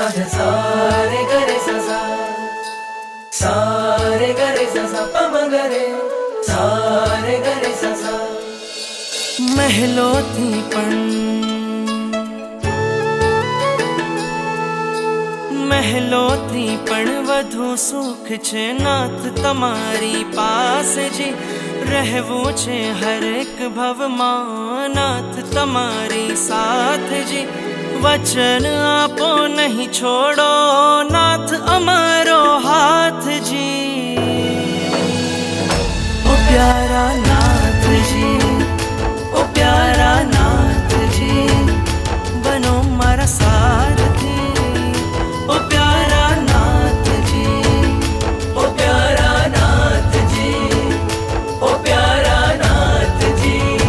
ध सा रे ग रे सा सा सा रे ग रे सा सा प म ग रे सा रे ग रे सा सा મહેલોથી પણ વધુ સુખ છે નાથ તમારી પાસે જી રહેવું છે હરેક ભવમાં નાથ તમારી સાથ જી વચન આપો નહીં છોડો નાથ અમારો હાથ જી ઓ પ્યારા નાથજી ઓ પ્યારા નાથજી બનો મારા સારથી ઓ પ્યારા નાથજી ઓ પ્યારા નાથજી ઓ પ્યારા નાથજી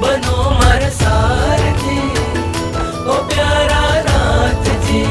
બનો મારા સારથી ઓ પ્યારા નાથજી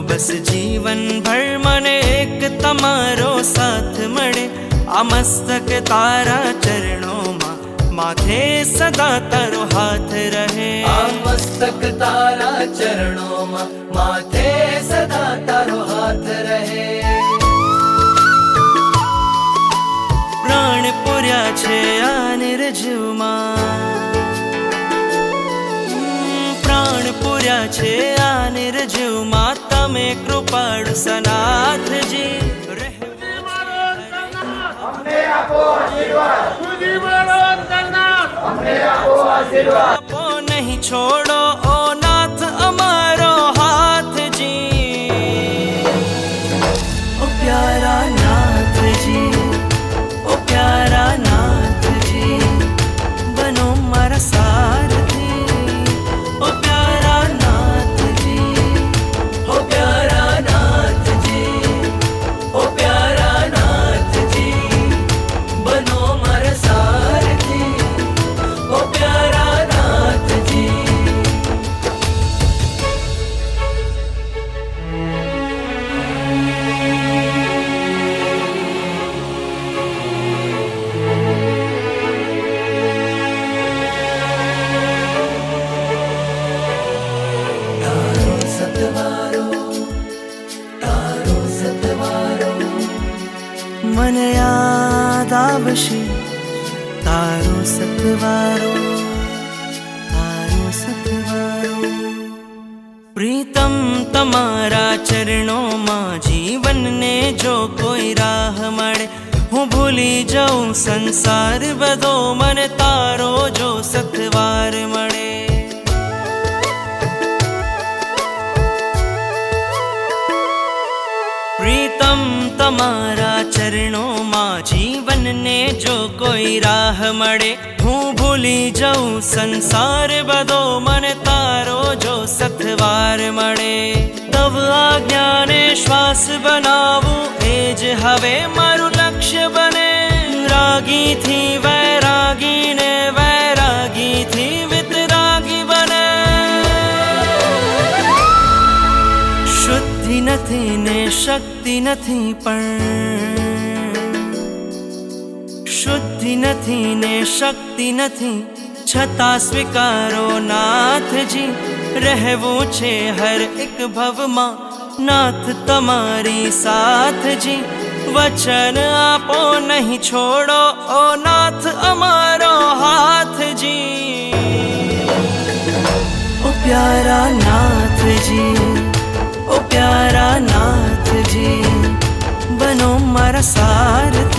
बस जीवन भर मने एक तमारो साथ मळे आ मस्तक तारा चरणों माथे सदा तारो हाथ रहे आ मस्तक तारा चरणों माथे सदा तारो हाथ रहे प्राण पुर्या छे आ निर्जीवमा प्राण पुर्या छे आ निर्जीवमा તમે કૃપાળુ સનાથજી અમને આપો આશીર્વાદ સુજી મારો અંતરનાથ અમને આપો આશીર્વાદ આપો નહીં છોડો ઓ નાથ અમારો હાથજી ઓ પ્યારા નાથજી ઓ પ્યારા નાથજી બનો મારા સારથી ઓ પ્યારા નાથજી ઓ પ્યારા નાથજી ઓ પ્યારા નાથજી બનો મારા સારથી ઓ પ્યારા નાથજી તારો સતવારો તારો સતવારો મને યાદ આવશે તારો સતવારો તારો સતવારો પ્રીતમ તમારા ચરણોમાં જીવનને જો કોઈ રાહ મળે હું ભૂલી જાઉં સંસાર બધો મને તારો જો સતવાર મળે प्रीतम तमारा चरणों मां जीवन ने जो कोई राह मळे हूँ भूली जाऊं संसार बदो मन तारो जो सतवार मळे तव आज्ञा ने श्वास बनावू एज हवे मारू लक्ष्य बने रागी थी वैरागी ने वैरागी थी वितरागी बने शुद्धि નથી ને શક્તિ નથી પણ શુદ્ધિ નથી ને શક્તિ નથી છતાં સ્વીકારો નાથજી રહેવું છે હર એક ભવમાં નાથ તમારી સાથજી વચન આપો નહીં છોડો ઓ નાથ અમારો હાથજી ઓ પ્યારા નાથજી ओ प्यारा नाथजी बनो मारा सारथी